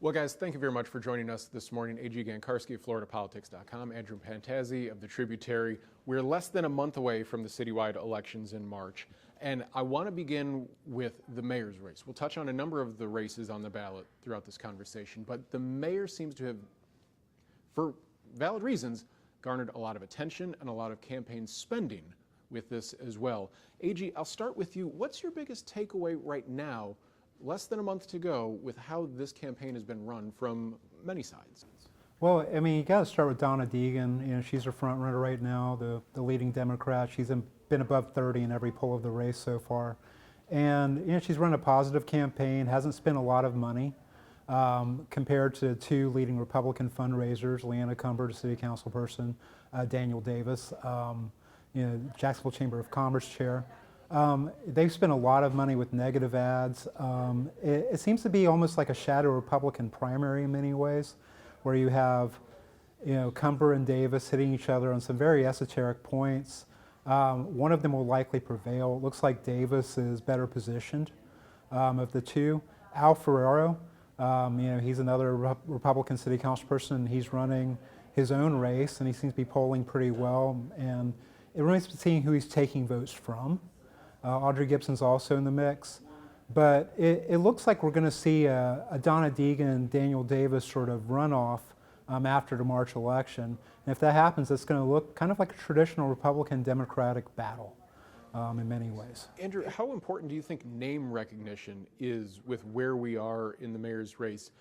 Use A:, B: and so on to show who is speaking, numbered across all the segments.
A: Well, guys, thank you very much for joining us this morning. A.G. Gankarski of FloridaPolitics.com, Andrew Pantazzi of the Tributary. We're less than a month away from the citywide elections in March, and I want to begin with the mayor's race. We'll touch on a number of the races on the ballot throughout this conversation, but the mayor seems to have, for valid reasons, garnered a lot of attention and a lot of campaign spending with this as well. A.G., I'll start with you. What's your biggest takeaway right now, less than a month to go, with how this campaign has been run from many sides?
B: Well, I mean, you got to start with Donna Deegan. You know, she's her front runner right now, the leading Democrat. She's been above 30 in every poll of the race so far. And, you know, she's run a positive campaign, hasn't spent a lot of money compared to two leading Republican fundraisers, Leanna Cumber, the city council person, Daniel Davis, you know, Jacksonville Chamber of Commerce chair. They've spent a lot of money with negative ads. It seems to be almost like a shadow Republican primary in many ways, where you have, you know, Cumber and Davis hitting each other on some very esoteric points. One of them will likely prevail. It looks like Davis is better positioned of the two. Al Ferraro, you know, he's another Republican city council person. He's running his own race, and he seems to be polling pretty well. And it remains to be seen who he's taking votes from. Audrey Gibson's also in the mix. But it looks like we're going to see a Donna Deegan, Daniel Davis sort of runoff after the March election. And if that happens, it's going to look kind of like a traditional Republican-Democratic battle in many ways.
A: Andrew, how important do you think name recognition is with where we are in the mayor's race?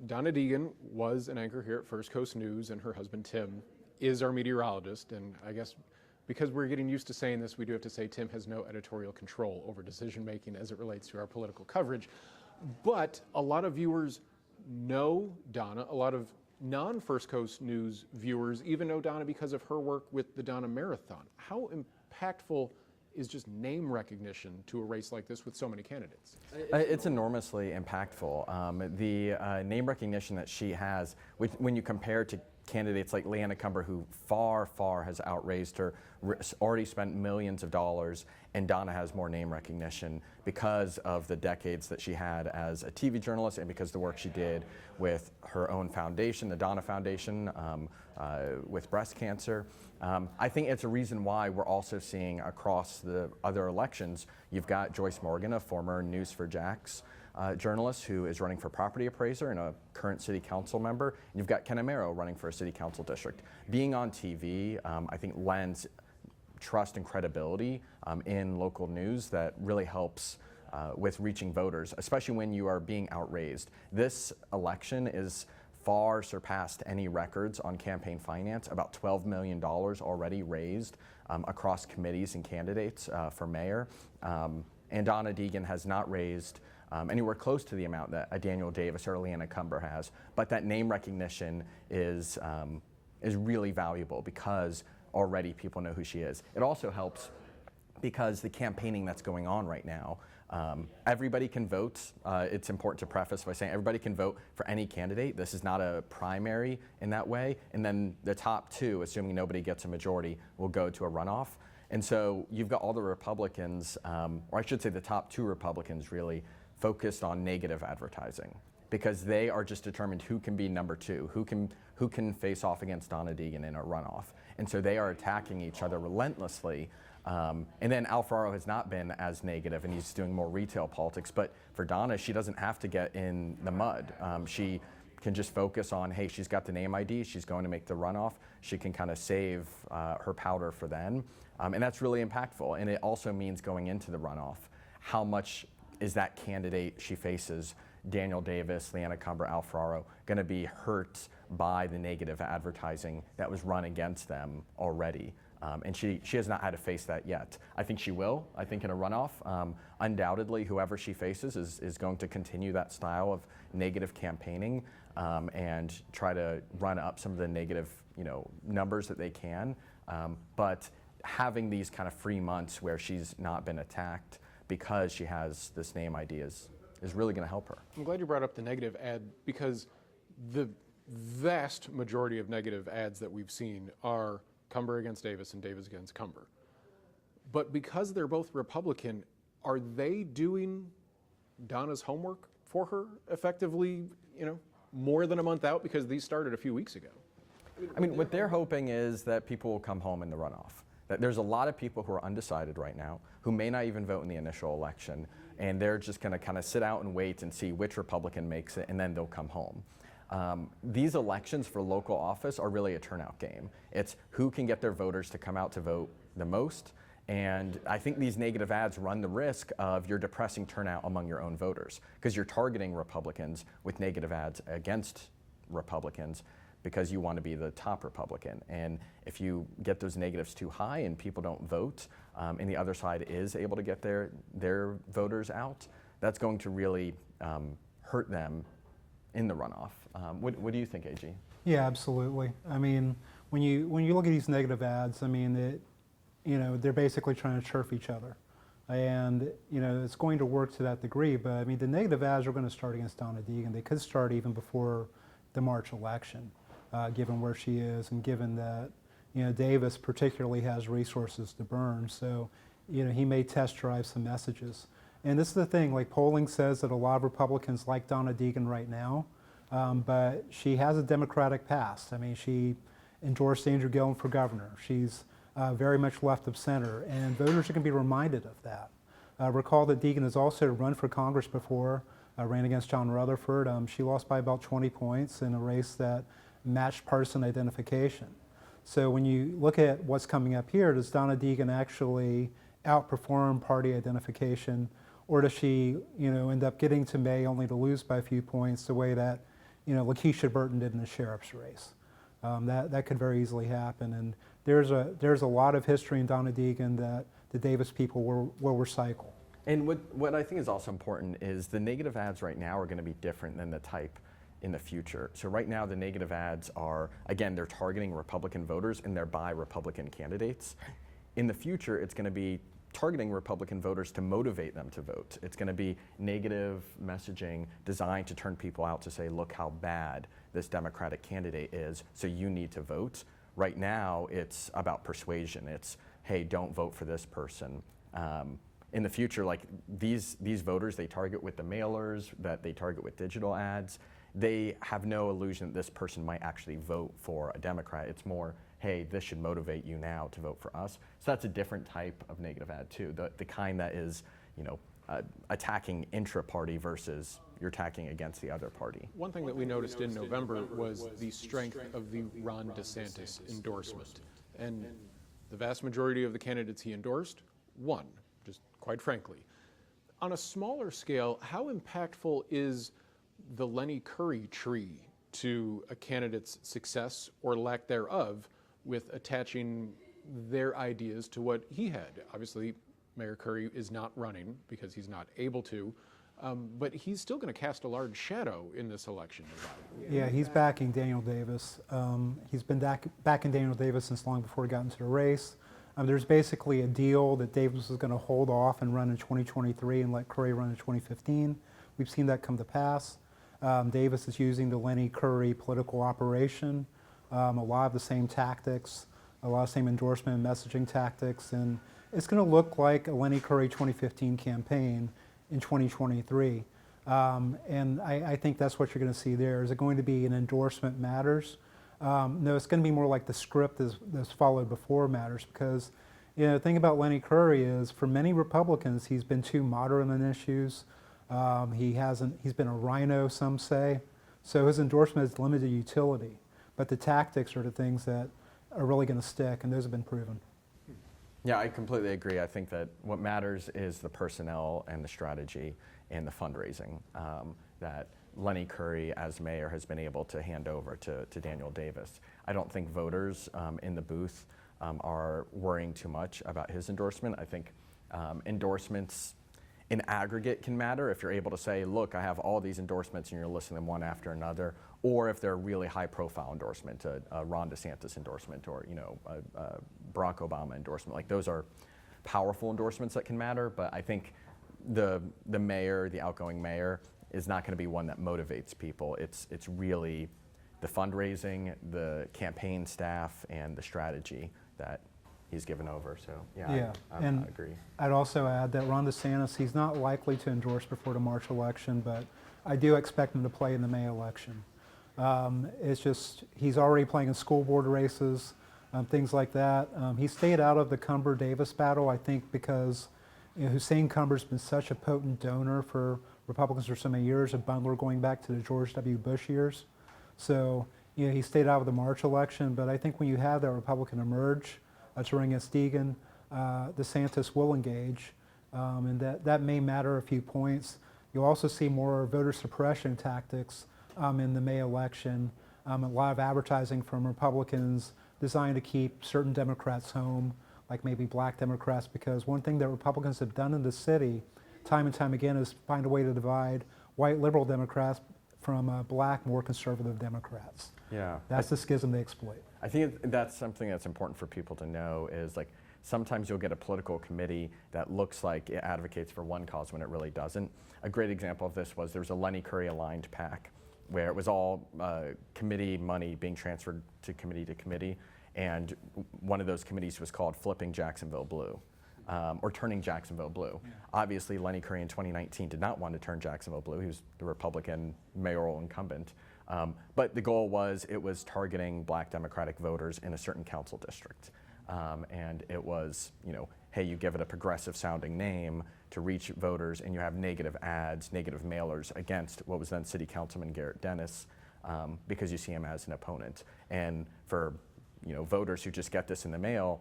A: Donna Deegan was an anchor here at First Coast News, and her husband, Tim, is our meteorologist. And I guess because we're getting used to saying this, we do have to say Tim has no editorial control over decision-making as it relates to our political coverage. But a lot of viewers know Donna. A lot of non-First Coast News viewers even know Donna because of her work with the Donna Marathon. How impactful is just name recognition to a race like this with so many candidates?
C: It's enormously impactful. The name recognition that she has, when you compare to candidates like Leanna Cumber, who far has outraised her, already spent millions of dollars, and Donna has more name recognition because of the decades that she had as a TV journalist and because of the work she did with her own foundation, the Donna Foundation, with breast cancer. I think it's a reason why we're also seeing across the other elections, you've got Joyce Morgan, a former News4Jax journalist who is running for property appraiser and a current city council member. And you've got Ken Amaro running for a city council district. Being on TV, I think, lends trust and credibility in local news that really helps with reaching voters, especially when you are being outraised. This election is far surpassed any records on campaign finance, about $12 million already raised across committees and candidates for mayor. And Donna Deegan has not raised anywhere close to the amount that a Daniel Davis or a Leanna Cumber has. But that name recognition is really valuable because already people know who she is. It also helps because the campaigning that's going on right now, everybody can vote. It's important to preface by saying everybody can vote for any candidate. This is not a primary in that way. And then the top two, assuming nobody gets a majority, will go to a runoff. And so you've got all the Republicans, or I should say the top two Republicans really, focused on negative advertising because they are just determined who can be number two, who can face off against Donna Deegan in a runoff. And so they are attacking each other relentlessly. And then Al Ferraro has not been as negative, and he's doing more retail politics. But for Donna, she doesn't have to get in the mud. She can just focus on, hey, she's got the name ID, she's going to make the runoff. She can kind of save her powder for then. And that's really impactful. And it also means going into the runoff, how much is that candidate she faces, Daniel Davis, Leanna Cumber, Al Ferraro, going to be hurt by the negative advertising that was run against them already? And she has not had to face that yet. I think she will. I think in a runoff, undoubtedly, whoever she faces is going to continue that style of negative campaigning and try to run up some of the negative, numbers that they can. But having these kind of free months where she's not been attacked because she has this name ID is really going to help her.
A: I'm glad you brought up the negative ad because the vast majority of negative ads that we've seen are Cumber against Davis and Davis against Cumber. But because they're both Republican, are they doing Donna's homework for her effectively more than a month out because these started a few weeks ago.
C: I mean, what they're hoping is that people will come home in the runoff. That there's a lot of people who are undecided right now who may not even vote in the initial election, and they're just going to kind of sit out and wait and see which Republican makes it, and then they'll come home. These elections for local office are really a turnout game. It's who can get their voters to come out to vote the most. And I think these negative ads run the risk of you're depressing turnout among your own voters because you're targeting Republicans with negative ads against Republicans because you want to be the top Republican. And if you get those negatives too high and people don't vote, and the other side is able to get their voters out, that's going to really hurt them in the runoff. What do you think, AG?
B: Yeah, absolutely. I mean, when you look at these negative ads, I mean, they're basically trying to turf each other. And, it's going to work to that degree, but I mean, the negative ads are going to start against Donna Deegan. They could start even before the March election, given where she is and given that, Davis particularly has resources to burn. So, he may test drive some messages. And this is the thing, like polling says that a lot of Republicans like Donna Deegan right now, but she has a Democratic past. I mean, she endorsed Andrew Gillum for governor. She's very much left of center, and voters are going to be reminded of that. Recall that Deegan has also run for Congress before, ran against John Rutherford. She lost by about 20 points in a race that matched partisan identification. So when you look at what's coming up here, does Donna Deegan actually outperform party identification, or does she, end up getting to May only to lose by a few points the way that, Lakeisha Burton did in the sheriff's race? That could very easily happen, and there's a lot of history in Donna Deegan that the Davis people will recycle.
C: And what I think is also important is the negative ads right now are going to be different than the type in the future. So right now the negative ads are, again, they're targeting Republican voters and they're by Republican candidates. In the future, it's going to be targeting Republican voters to motivate them to vote. It's going to be negative messaging designed to turn people out to say, look how bad this Democratic candidate is, so you need to vote. Right now, it's about persuasion. It's, hey, don't vote for this person. In the future, like these voters, they target with the mailers, that they target with digital ads. They have no illusion that this person might actually vote for a Democrat. It's more, hey, this should motivate you now to vote for us. So that's a different type of negative ad too, the kind that is, attacking intra-party versus you're attacking against the other party.
A: One thing that we noticed in November was the strength of the Ron DeSantis endorsement. And the vast majority of the candidates he endorsed won, just quite frankly. On a smaller scale, how impactful is the Lenny Curry tree to a candidate's success or lack thereof with attaching their ideas to what he had? Obviously, Mayor Curry is not running because he's not able to, but he's still going to cast a large shadow in this election.
B: Yeah, he's backing Daniel Davis. He's been backing Daniel Davis since long before he got into the race. There's basically a deal that Davis is going to hold off and run in 2023 and let Curry run in 2015. We've seen that come to pass. Davis is using the Lenny Curry political operation, a lot of the same tactics, a lot of the same endorsement and messaging tactics, and it's going to look like a Lenny Curry 2015 campaign in 2023. And I think that's what you're going to see there. Is it going to be an endorsement matters? No, it's going to be more like the script that's followed before matters, because the thing about Lenny Curry is for many Republicans, he's been too moderate on issues. He's been a rhino, some say. So his endorsement has limited utility. But the tactics are the things that are really going to stick, and those have been proven.
C: Yeah, I completely agree. I think that what matters is the personnel and the strategy and the fundraising that Lenny Curry, as mayor, has been able to hand over to Daniel Davis. I don't think voters in the booth are worrying too much about his endorsement. I think endorsements in aggregate can matter if you're able to say, look, I have all these endorsements and you're listing them one after another, or if they're a really high profile endorsement, a Ron DeSantis endorsement, or a Barack Obama endorsement. Like those are powerful endorsements that can matter, but I think the mayor, the outgoing mayor, is not going to be one that motivates people. It's really the fundraising, the campaign staff, and the strategy that he's given over. So yeah, I agree.
B: I'd also add that Ron DeSantis, he's not likely to endorse before the March election, but I do expect him to play in the May election. It's just, he's already playing in school board races, things like that. He stayed out of the Cumber-Davis battle, I think, because Hussein Cumber's been such a potent donor for Republicans for so many years, a bundler going back to the George W. Bush years. So, he stayed out of the March election, but I think when you have that Republican emerge to run against Deegan, DeSantis will engage, and that may matter a few points. You'll also see more voter suppression tactics in the May election, a lot of advertising from Republicans designed to keep certain Democrats home, like maybe black Democrats, because one thing that Republicans have done in the city time and time again is find a way to divide white liberal Democrats from black, more conservative Democrats.
C: Yeah.
B: That's the schism they exploit.
C: I think that's something that's important for people to know is like sometimes you'll get a political committee that looks like it advocates for one cause when it really doesn't. A great example of this was there was a Lenny Curry aligned PAC where it was all committee money being transferred to committee, and one of those committees was called Flipping Jacksonville Blue. Or turning Jacksonville blue. Yeah. Obviously, Lenny Curry in 2019 did not want to turn Jacksonville blue. He was the Republican mayoral incumbent. But the goal was it was targeting black Democratic voters in a certain council district. And it was, hey, you give it a progressive sounding name to reach voters and you have negative ads, negative mailers against what was then City Councilman Garrett Dennis because you see him as an opponent. And for voters who just get this in the mail,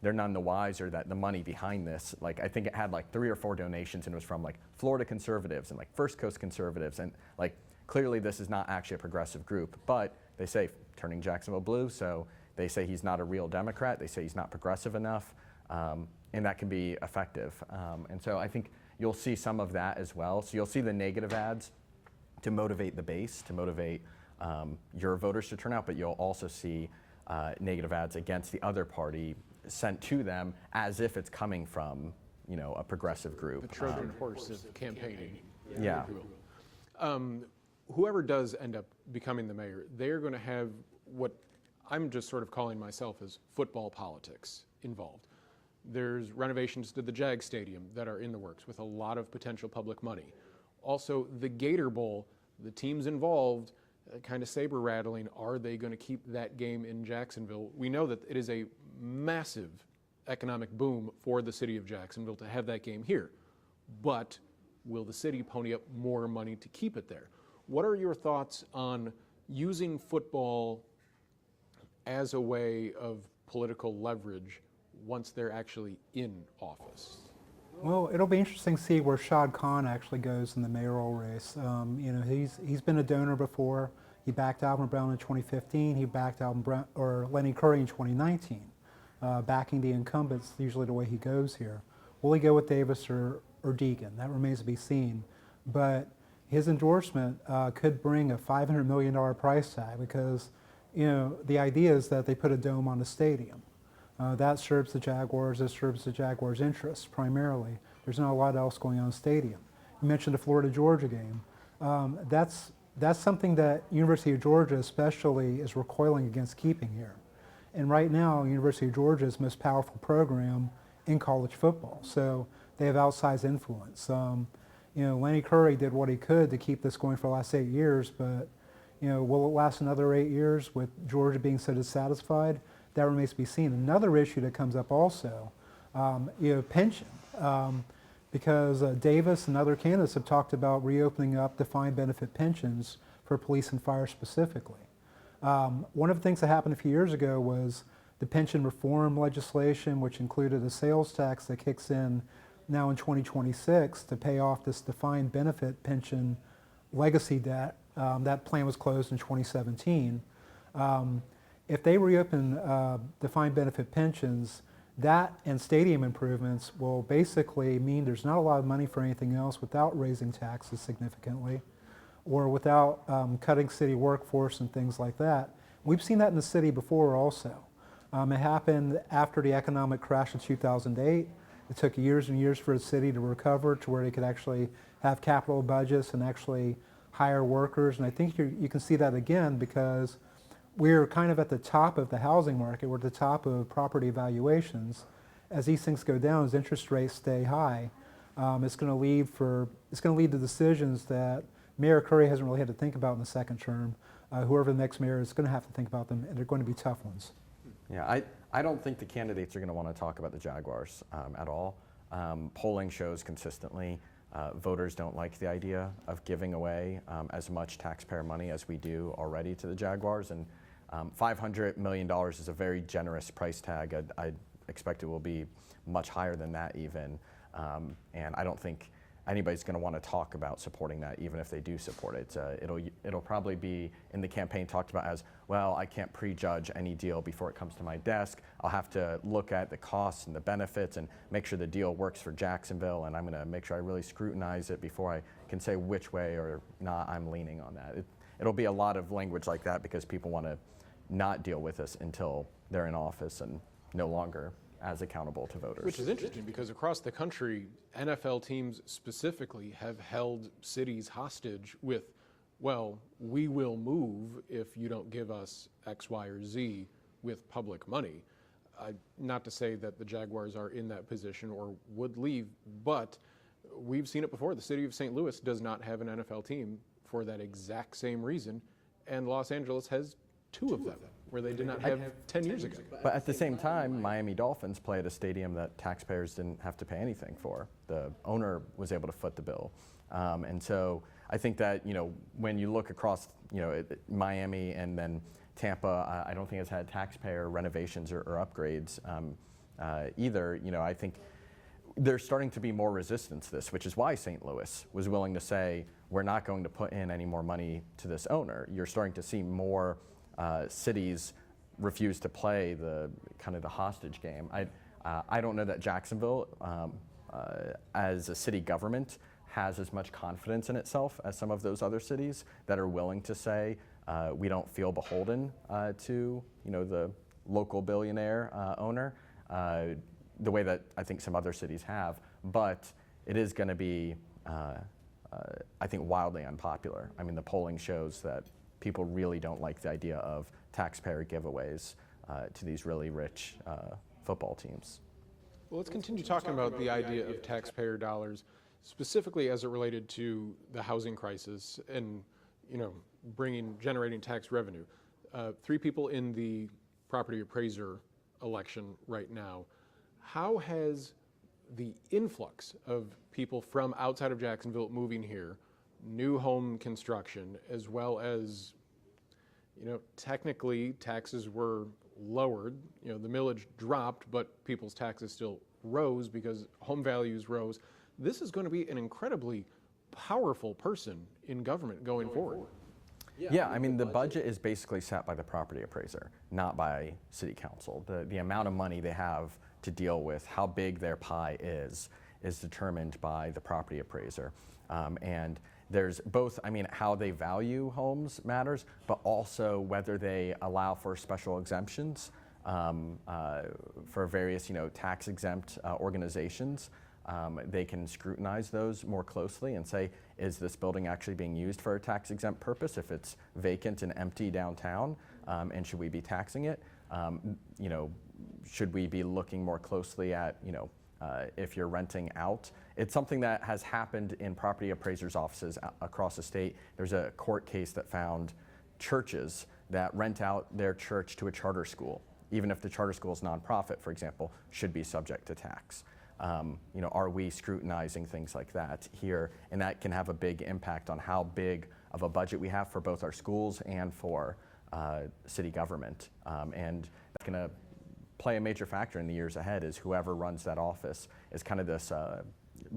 C: they're none the wiser that the money behind this, like I think it had like 3 or 4 donations and it was from like Florida conservatives and like First Coast conservatives, and like clearly this is not actually a progressive group, but they say turning Jacksonville blue, so they say he's not a real Democrat, they say he's not progressive enough, and that can be effective. And so I think you'll see some of that as well. So you'll see the negative ads to motivate the base, to motivate your voters to turn out, but you'll also see negative ads against the other party sent to them as if it's coming from, a progressive group.
A: The Trojan horse of campaigning.
C: Yeah.
A: Whoever does end up becoming the mayor, they're going to have what I'm just sort of calling myself as football politics involved. There's renovations to the Jag Stadium that are in the works with a lot of potential public money. Also, the Gator Bowl, the teams involved, kind of saber rattling, are they going to keep that game in Jacksonville? We know that it is a massive economic boom for the city of Jacksonville to have that game here, but will the city pony up more money to keep it there? What are your thoughts on using football as a way of political leverage once they're actually in office?
B: Well, it'll be interesting to see where Shad Khan actually goes in the mayoral race. He's been a donor before. He backed Alvin Brown in 2015. He backed Lenny Curry in 2019. Backing the incumbents, usually the way he goes here. Will he go with Davis or Deegan? That remains to be seen. But his endorsement could bring a $500 million price tag because, the idea is that they put a dome on the stadium. That serves the Jaguars. It serves the Jaguars' interests primarily. There's not a lot else going on in the stadium. You mentioned the Florida-Georgia game. That's something that University of Georgia especially is recoiling against keeping here. And right now, University of Georgia is the most powerful program in college football. So they have outsized influence. Lenny Curry did what he could to keep this going for the last 8 years, but will it last another 8 years with Georgia being so dissatisfied? That remains to be seen. Another issue that comes up also, pension, because Davis and other candidates have talked about reopening up defined benefit pensions for police and fire specifically. One of the things that happened a few years ago was the pension reform legislation, which included a sales tax that kicks in now in 2026 to pay off this defined benefit pension legacy debt. That plan was closed in 2017. If they reopen defined benefit pensions, that and stadium improvements will basically mean there's not a lot of money for anything else without raising taxes significantly or without cutting city workforce and things like that. We've seen that in the city before also. It happened after the economic crash of 2008. It took years and years for the city to recover to where they could actually have capital budgets and actually hire workers. And I think you can see that again because we're kind of at the top of the housing market. We're at the top of property valuations. As these things go down, as interest rates stay high, it's going to lead to decisions that Mayor Curry hasn't really had to think about in the second term. Whoever the next mayor is going to have to think about them, and they're going to be tough ones.
C: Yeah, I don't think the candidates are going to want to talk about the Jaguars at all. Polling shows consistently voters don't like the idea of giving away as much taxpayer money as we do already to the Jaguars, and $500 million is a very generous price tag. I expect it will be much higher than that even, and I don't think anybody's going to want to talk about supporting that, even if they do support it. It'll probably be in the campaign talked about as, well, I can't prejudge any deal before it comes to my desk. I'll have to look at the costs and the benefits and make sure the deal works for Jacksonville, and I'm going to make sure I really scrutinize it before I can say which way or not I'm leaning on that. It'll be a lot of language like that because people want to not deal with this until they're in office and no longer as accountable to voters.
A: Which is interesting because across the country, NFL teams specifically have held cities hostage with, well, we will move if you don't give us X, Y, or Z with public money. Not to say that the Jaguars are in that position or would leave, but we've seen it before. The city of St. Louis does not have an NFL team for that exact same reason, and Los Angeles has two of them, where they did not have 10 years ago.
C: But at the same time, Miami Dolphins play at a stadium that taxpayers didn't have to pay anything for. The owner was able to foot the bill. And so I think that, when you look across, Miami and then Tampa, I don't think it's had taxpayer renovations or upgrades either. I think there's starting to be more resistance to this, which is why St. Louis was willing to say, we're not going to put in any more money to this owner. You're starting to see more cities refuse to play the hostage game. I don't know that Jacksonville, as a city government, has as much confidence in itself as some of those other cities that are willing to say we don't feel beholden to the local billionaire owner, the way that I think some other cities have. But it is going to be, I think, wildly unpopular. I mean, the polling shows that people really don't like the idea of taxpayer giveaways to these really rich football teams.
A: Well, let's continue talking about the idea of taxpayer dollars, specifically as it related to the housing crisis and, generating tax revenue. 3 people in the property appraiser election right now. How has the influx of people from outside of Jacksonville moving here, new home construction, as well as, technically taxes were lowered, the millage dropped, but people's taxes still rose because home values rose. This is going to be an incredibly powerful person in government going forward.
C: Yeah, I mean, the budget is basically set by the property appraiser, not by city council. The amount of money they have to deal with, how big their pie is determined by the property appraiser. And there's both, how they value homes matters, but also whether they allow for special exemptions for various, tax exempt organizations. They can scrutinize those more closely and say, is this building actually being used for a tax exempt purpose if it's vacant and empty downtown, and should we be taxing it? Should we be looking more closely at, if you're renting out? It's something that has happened in property appraisers' offices across the state. There's a court case that found churches that rent out their church to a charter school, even if the charter school is nonprofit, for example, should be subject to tax. Are we scrutinizing things like that here? And that can have a big impact on how big of a budget we have for both our schools and for city government. And that's going to play a major factor in the years ahead, is whoever runs that office is kind of this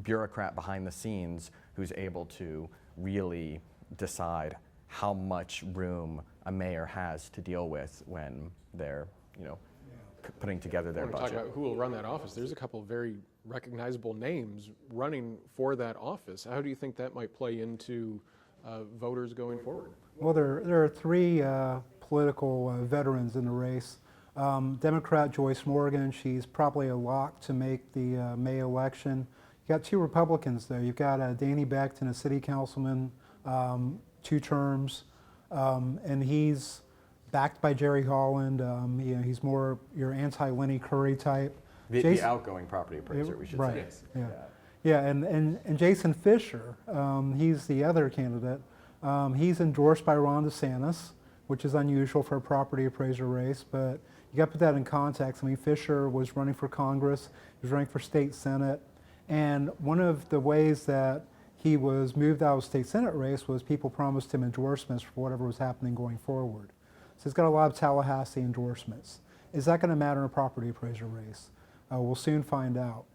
C: bureaucrat behind the scenes who's able to really decide how much room a mayor has to deal with when they're, putting together their budget.
A: Talk about who will run that office. There's a couple of very recognizable names running for that office. How do you think that might play into voters going forward?
B: Well, there are 3 political veterans in the race. Democrat Joyce Morgan, she's probably a lock to make the May election. You got 2 Republicans there. You've got Danny Beckton, a city councilman, 2 terms, and he's backed by Jerry Holland. He's more your anti-Lenny Curry type.
C: The outgoing property appraiser, we should
B: say.
C: say.
B: Yeah. Yeah, and Jason Fisher, he's the other candidate. He's endorsed by Ron DeSantis, which is unusual for a property appraiser race, but you got to put that in context. I mean, Fisher was running for Congress, he was running for state senate, and one of the ways that he was moved out of the state senate race was people promised him endorsements for whatever was happening going forward. So he's got a lot of Tallahassee endorsements. Is that going to matter in a property appraiser race? We'll soon find out.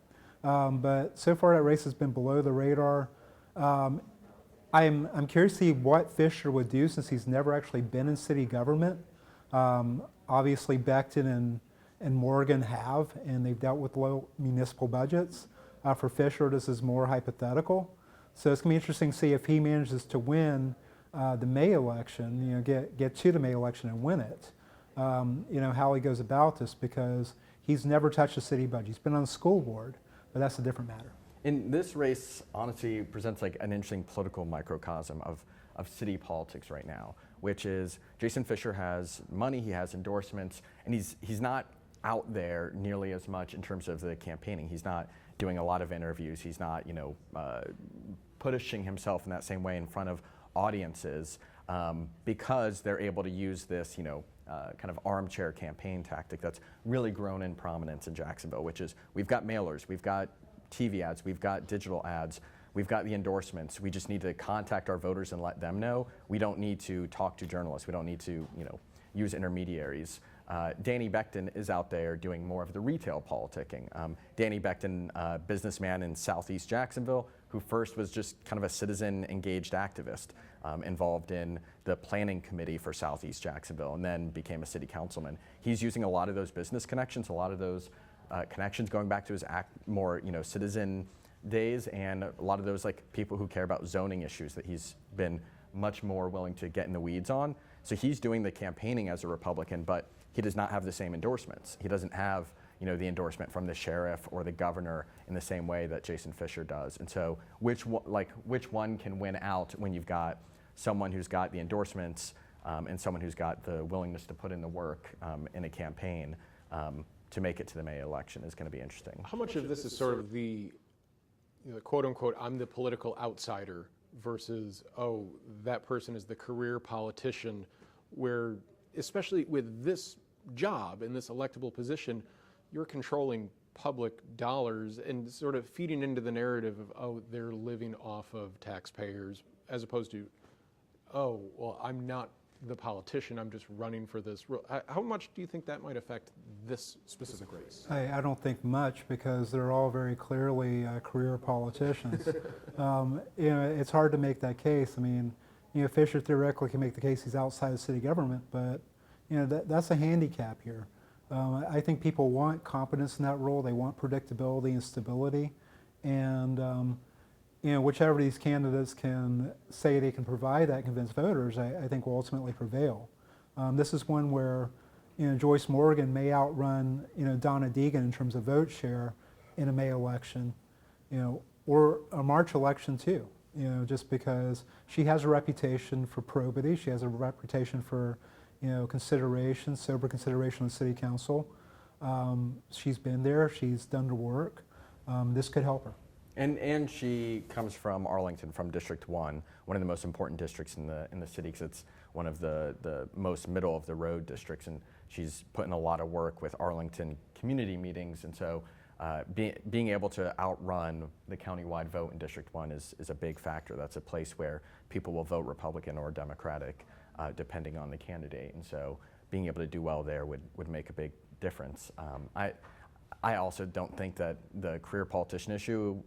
B: But so far that race has been below the radar. I'm curious to see what Fisher would do since he's never actually been in city government. Obviously Becton and Morgan have, and they've dealt with low municipal budgets. For Fisher, this is more hypothetical. So it's going to be interesting to see if he manages to win the May election, get to the May election and win it. How he goes about this, because he's never touched a city budget. He's been on the school board, but that's a different matter.
C: In this race, honestly, presents like an interesting political microcosm of city politics right now, which is Jason Fisher has money, he has endorsements, and he's not out there nearly as much in terms of the campaigning. He's not doing a lot of interviews. He's not, pushing himself in that same way in front of audiences because they're able to use this, kind of armchair campaign tactic that's really grown in prominence in Jacksonville, which is we've got mailers, we've got TV ads, we've got digital ads, we've got the endorsements. We just need to contact our voters and let them know. We don't need to talk to journalists. We don't need to, use intermediaries. Danny Becton is out there doing more of the retail politicking. Danny Becton, businessman in Southeast Jacksonville, who first was just kind of a citizen engaged activist involved in the planning committee for Southeast Jacksonville, and then became a city councilman. He's using a lot of those business connections, a lot of those connections going back to his more citizen days, and a lot of those like people who care about zoning issues that he's been much more willing to get in the weeds on. So he's doing the campaigning as a Republican, but he does not have the same endorsements. He doesn't have the endorsement from the sheriff or the governor in the same way that Jason Fisher does. And so which one can win out when you've got someone who's got the endorsements and someone who's got the willingness to put in the work in a campaign to make it to the May election is going to be interesting.
A: How much of this is sort of the quote unquote, I'm the political outsider versus, oh, that person is the career politician, where especially with this job in this electable position, you're controlling public dollars and sort of feeding into the narrative of, oh, they're living off of taxpayers, as opposed to, oh, well, I'm not the politician, I'm just running for this. How much do you think that might affect this specific race?
B: I don't think much, because they're all very clearly career politicians. It's hard to make that case. I mean, Fisher theoretically can make the case he's outside of city government, but that's a handicap here. I think people want competence in that role. They want predictability and stability, and whichever of these candidates can say they can provide that, convince voters, I think will ultimately prevail. This is one where Joyce Morgan may outrun Donna Deegan in terms of vote share in a May election, or a March election too. Just because she has a reputation for probity, she has a reputation for consideration, sober consideration of the city council. She's been there, she's done the work. This could help her.
C: And she comes from Arlington, from District 1, one of the most important districts in the city, because it's one of the most middle of the road districts, and she's put in a lot of work with Arlington community meetings, and so being able to outrun the countywide vote in District 1 is a big factor. That's a place where people will vote Republican or Democratic depending on the candidate, and so being able to do well there would make a big difference. I also don't think that the career politician issue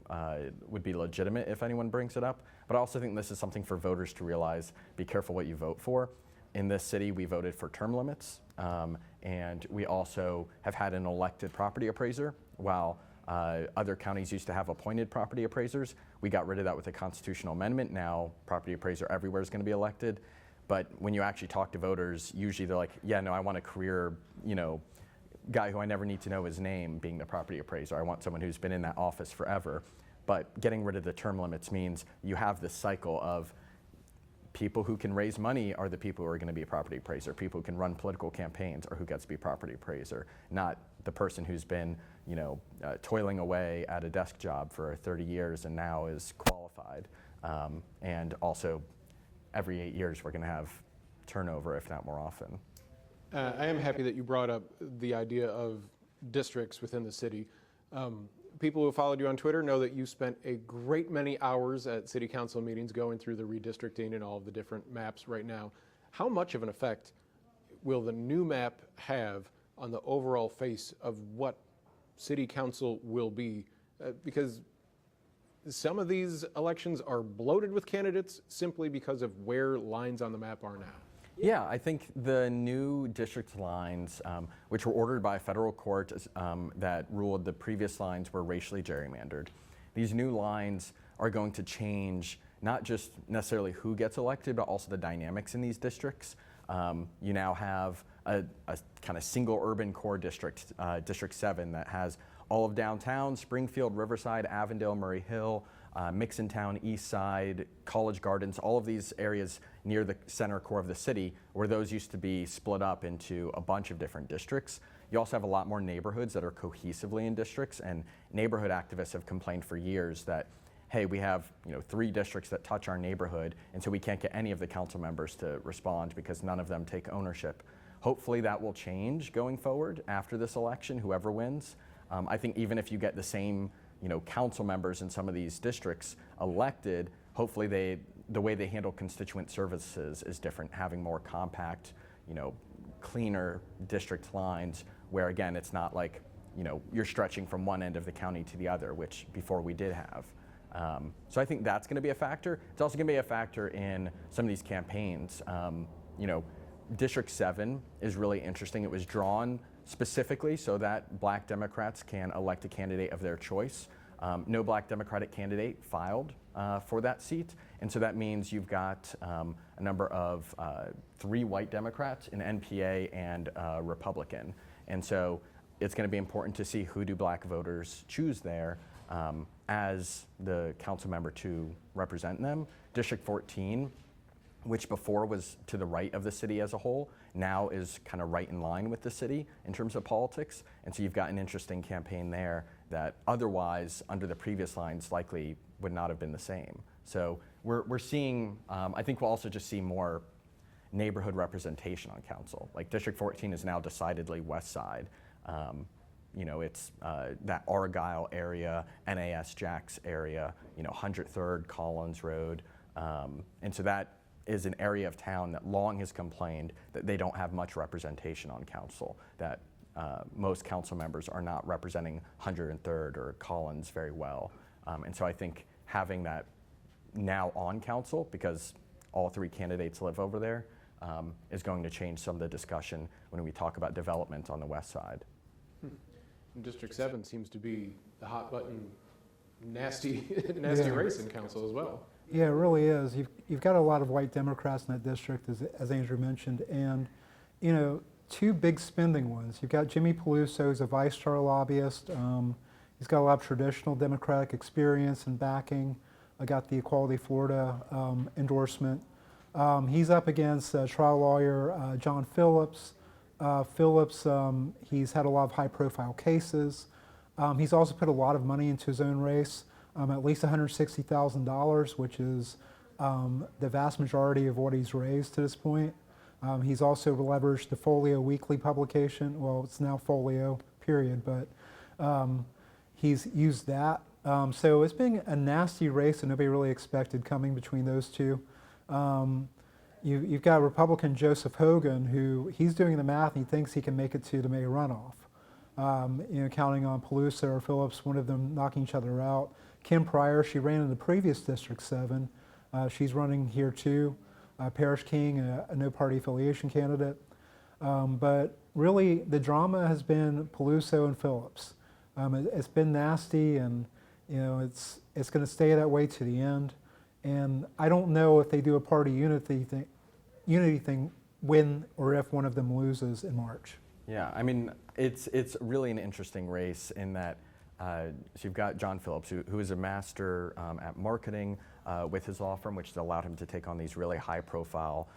C: would be legitimate if anyone brings it up, but I also think this is something for voters to realize. Be careful what you vote for. In this city, we voted for term limits, and we also have had an elected property appraiser. While other counties used to have appointed property appraisers, we got rid of that with a constitutional amendment. Now, property appraiser everywhere is going to be elected. But when you actually talk to voters, usually they're like, yeah, no, I want a career, guy who I never need to know his name being the property appraiser. I want someone who's been in that office forever. But getting rid of the term limits means you have this cycle of people who can raise money are the people who are going to be a property appraiser. People who can run political campaigns are who gets to be property appraiser, not the person who's been, toiling away at a desk job for 30 years and now is qualified. And also, every 8 years we're going to have turnover, if not more often.
A: I am happy that you brought up the idea of districts within the city. People who followed you on Twitter know that you spent a great many hours at city council meetings going through the redistricting and all of the different maps right now. How much of an effect will the new map have on the overall face of what city council will be? Because some of these elections are bloated with candidates simply because of where lines on the map are now.
C: Yeah, I think the new district lines, which were ordered by a federal court that ruled the previous lines were racially gerrymandered, these new lines are going to change not just necessarily who gets elected, but also the dynamics in these districts. You now have a kind of single urban core district, District 7, that has all of downtown, Springfield, Riverside, Avondale, Murray Hill, Mixontown, East Side, College Gardens, all of these areas near the center core of the city, where those used to be split up into a bunch of different districts. You also have a lot more neighborhoods that are cohesively in districts, and neighborhood activists have complained for years that, hey, we have 3 districts that touch our neighborhood, and so we can't get any of the council members to respond because none of them take ownership. Hopefully that will change going forward after this election, whoever wins. I think even if you get the same council members in some of these districts elected, hopefully the way they handle constituent services is different, having more compact, cleaner district lines where, again, it's not like, you're stretching from one end of the county to the other, which before we did have. So I think that's going to be a factor. It's also going to be a factor in some of these campaigns. District 7 is really interesting. It was drawn specifically so that Black Democrats can elect a candidate of their choice. No Black Democratic candidate filed for that seat, and so that means you've got a number of 3 white Democrats, an NPA, and a Republican. And so it's going to be important to see who do Black voters choose there as the council member to represent them. District 14, which before was to the right of the city as a whole, now is kind of right in line with the city in terms of politics. And so you've got an interesting campaign there that otherwise, under the previous lines, likely would not have been the same. So we're seeing, I think we'll also just see more neighborhood representation on council. Like District 14 is now decidedly West Side. It's that Argyle area, NAS Jacks area, 103rd Collins Road. And so that is an area of town that long has complained that they don't have much representation on council, that most council members are not representing 103rd or Collins very well. And so I think having that now on council, because all 3 candidates live over there, is going to change some of the discussion when we talk about development on the west side.
A: District 7 seems to be the hot button, nasty race in council as well.
B: Yeah, it really is. You've got a lot of white Democrats in that district, as Andrew mentioned, and 2 big spending ones. You've got Jimmy Peluso, who's a vice-chair lobbyist. He's got a lot of traditional Democratic experience and backing. I got the Equality Florida endorsement. He's up against trial lawyer John Phillips. He's had a lot of high-profile cases. He's also put a lot of money into his own race. At least $160,000, which is the vast majority of what he's raised to this point. He's also leveraged the Folio weekly publication. Well, it's now Folio, period, but he's used that. So it's been a nasty race that nobody really expected coming between those 2. You've got Republican Joseph Hogan, who he's doing the math and he thinks he can make it to the May runoff. Counting on Peluso or Phillips, one of them knocking each other out. Kim Pryor, she ran in the previous District 7. She's running here too. Parrish King, a no-party affiliation candidate. But really, the drama has been Peluso and Phillips. It's been nasty, and it's going to stay that way to the end. And I don't know if they do a party unity thing when or if one of them loses in March.
C: Yeah, I mean, it's really an interesting race in that So you've got John Phillips, who is a master at marketing with his law firm, which has allowed him to take on these really high-profile,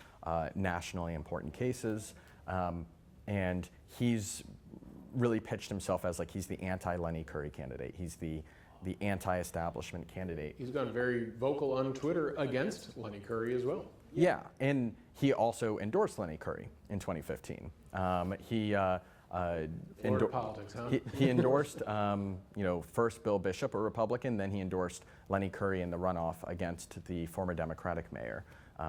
C: nationally important cases. And he's really pitched himself as like he's the anti-Lenny Curry candidate. He's the anti-establishment candidate.
A: He's gone very vocal on Twitter against Lenny Curry as well.
C: Yeah, and he also endorsed Lenny Curry in 2015.
A: Florida politics, huh?
C: He endorsed, first Bill Bishop, a Republican, then he endorsed Lenny Curry in the runoff against the former Democratic mayor,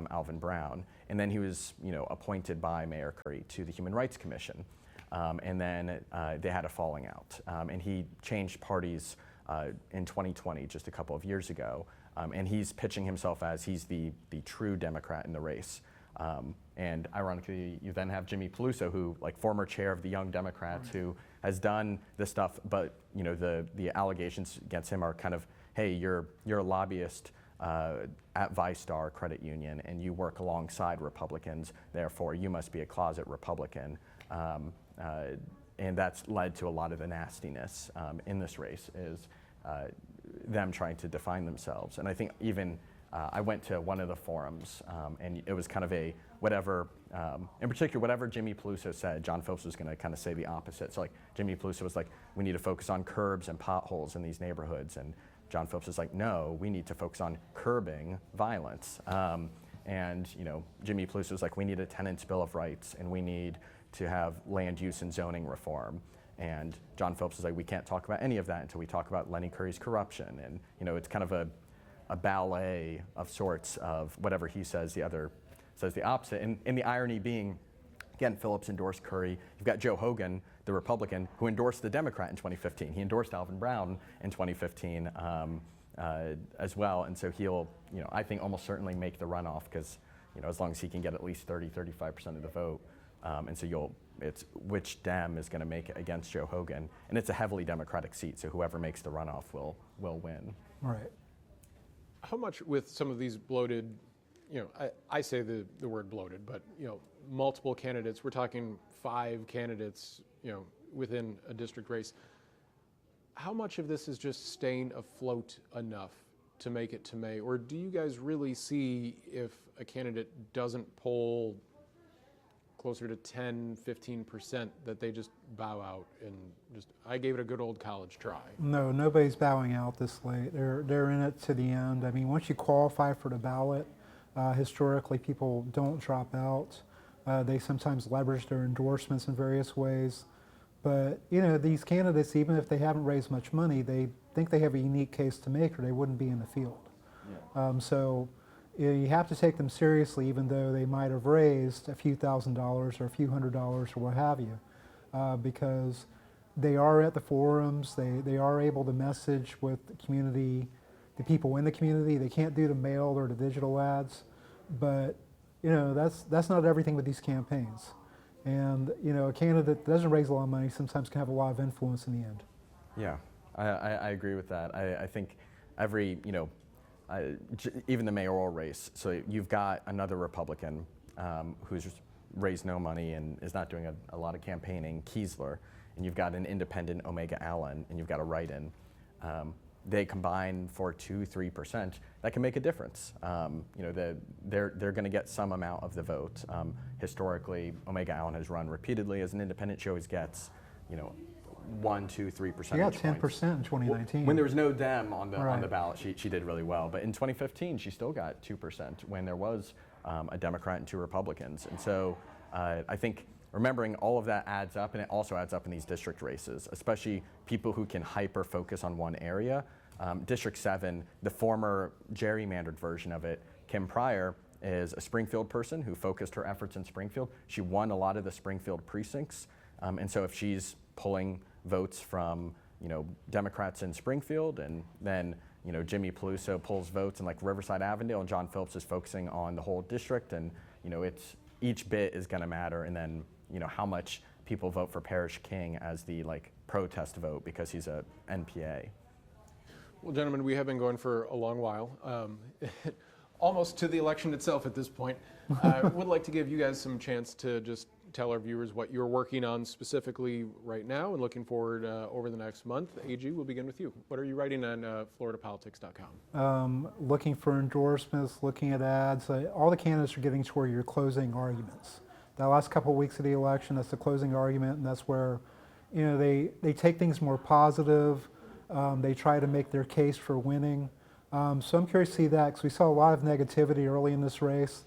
C: Alvin Brown, and then he was, appointed by Mayor Curry to the Human Rights Commission, and then they had a falling out, and he changed parties in 2020, just a couple of years ago, and he's pitching himself as he's the true Democrat in the race. And ironically, you then have Jimmy Peluso, who, like former chair of the Young Democrats, who has done this stuff, but the allegations against him are kind of, hey, you're a lobbyist at ViStar Credit Union, and you work alongside Republicans, therefore you must be a closet Republican. And that's led to a lot of the nastiness in this race, is them trying to define themselves. And I think even I went to one of the forums, and it was kind of a whatever, in particular, whatever Jimmy Peluso said, John Phillips was going to kind of say the opposite. So like Jimmy Peluso was like, we need to focus on curbs and potholes in these neighborhoods. And John Phillips is like, no, we need to focus on curbing violence. And Jimmy Peluso was like, we need a tenants' bill of rights, and we need to have land use and zoning reform. And John Phillips is like, we can't talk about any of that until we talk about Lenny Curry's corruption. And it's kind of a ballet of sorts of whatever he says, the other says the opposite. And the irony being, again, Phillips endorsed Curry. You've got Joe Hogan, the Republican, who endorsed the Democrat in 2015. He endorsed Alvin Brown in 2015 as well. And so he'll, I think almost certainly make the runoff because, as long as he can get at least 35% of the vote. And so it's which Dem is going to make it against Joe Hogan. And it's a heavily Democratic seat, so whoever makes the runoff will win.
B: Right.
A: How much with some of these bloated, I say the word bloated, but, multiple candidates, we're talking 5 candidates, within a district race. How much of this is just staying afloat enough to make it to May? Or do you guys really see if a candidate doesn't poll closer to 10, 15%, that they just bow out and I gave it a good old college try?
B: No, nobody's bowing out this late. They're in it to the end. I mean, once you qualify for the ballot, historically people don't drop out. They sometimes leverage their endorsements in various ways. But, these candidates, even if they haven't raised much money, they think they have a unique case to make or they wouldn't be in the field. Yeah. So you have to take them seriously, even though they might have raised a few $1,000s or a few $100s or what have you, because they are at the forums, they are able to message with the community, the people in the community. They can't do the mail or the digital ads, but that's not everything with these campaigns. And a candidate that doesn't raise a lot of money sometimes can have a lot of influence in the end.
C: Yeah, I agree with that. I think every, even the mayoral race, so you've got another Republican who's raised no money and is not doing a lot of campaigning, Kiesler, and you've got an independent Omega Allen, and you've got a write-in. They combine for 2-3%. That can make a difference. They're going to get some amount of the vote. Historically, Omega Allen has run repeatedly as an independent. She always gets, 1, 2, 3%.
B: She got 10% in 2019.
C: When there was no Dem on the
B: Right.
C: ballot, she did really well. But in 2015, she still got 2% when there was a Democrat and 2 Republicans. And so I think remembering all of that adds up, and it also adds up in these district races, especially people who can hyper-focus on one area. District 7, the former gerrymandered version of it, Kim Pryor, is a Springfield person who focused her efforts in Springfield. She won a lot of the Springfield precincts. And so if she's pulling votes from Democrats in Springfield, and then Jimmy Peluso pulls votes in like Riverside, Avondale, and John Phillips is focusing on the whole district, and it's each bit is going to matter. And then how much people vote for Parrish King as the protest vote because he's a NPA.
A: Well, gentlemen, we have been going for a long while, almost to the election itself at this point. I would like to give you guys some chance to just tell our viewers what you're working on specifically right now and looking forward over the next month. AG, we'll begin with you. What are you writing on floridapolitics.com?
B: Looking for endorsements, looking at ads. All the candidates are getting to where you're closing arguments. The last couple of weeks of the election, that's the closing argument, and that's where they take things more positive. They try to make their case for winning. So I'm curious to see that, because we saw a lot of negativity early in this race,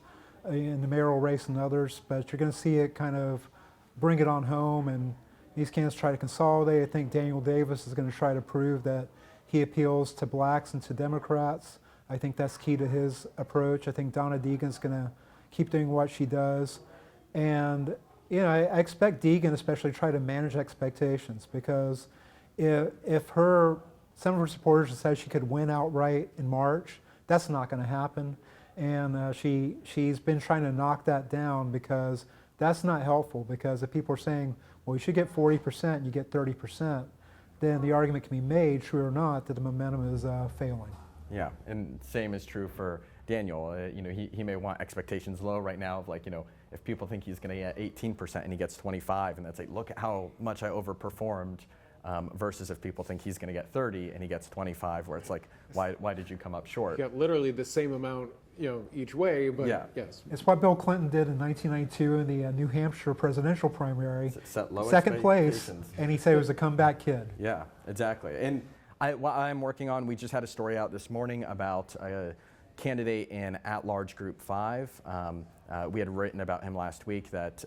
B: in the mayoral race and others, but you're going to see it kind of bring it on home, and these candidates try to consolidate. I think Daniel Davis is going to try to prove that he appeals to blacks and to Democrats. I think that's key to his approach. I think Donna Deegan's going to keep doing what she does. And I expect Deegan especially to try to manage expectations, because if some of her supporters said she could win outright in March, that's not going to happen. And she's been trying to knock that down, because that's not helpful. Because if people are saying, well, you should get 40%, and you get 30%, then the argument can be made, true or not, that the momentum is failing.
C: Yeah, and same is true for Daniel. He may want expectations low right now of if people think he's going to get 18% and he gets 25, and that's like, look at how much I overperformed. Versus if people think he's going to get 30 and he gets 25, where it's like, why did you come up short?
A: You got literally the same amount, each way, but
C: yeah.
A: Yes.
B: It's what Bill Clinton did in 1992 in the New Hampshire presidential primary.
C: Set low
B: second place,
C: expectations.
B: and he said it was a comeback kid.
C: Yeah, exactly. And what I'm working on, we just had a story out this morning about a candidate in at-large Group 5. We had written about him last week that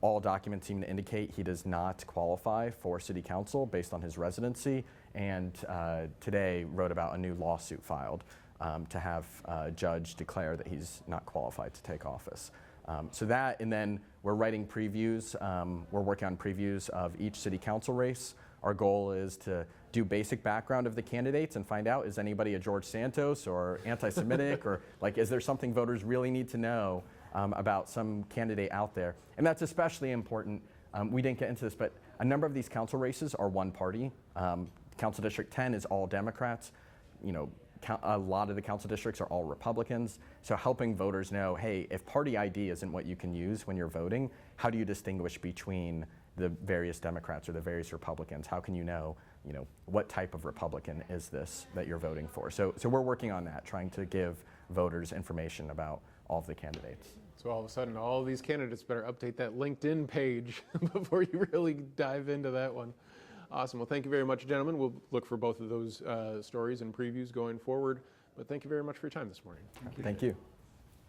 C: all documents seem to indicate he does not qualify for city council based on his residency, and today wrote about a new lawsuit filed to have a judge declare that he's not qualified to take office. So that, and then we're writing previews. We're working on previews of each city council race. Our goal is to do basic background of the candidates and find out, is anybody a George Santos or anti-Semitic, or is there something voters really need to know about some candidate out there. And that's especially important. We didn't get into this, but a number of these council races are one party. Council District 10 is all Democrats. A lot of the council districts are all Republicans. So helping voters know, hey, if party ID isn't what you can use when you're voting, how do you distinguish between the various Democrats or the various Republicans? How can you know, what type of Republican is this that you're voting for? So we're working on that, trying to give voters information about all of the candidates.
A: So all of a sudden, all of these candidates better update that LinkedIn page before you really dive into that one. Awesome. Well, thank you very much, gentlemen. We'll look for both of those stories and previews going forward. But thank you very much for your time this morning.
C: Thank you.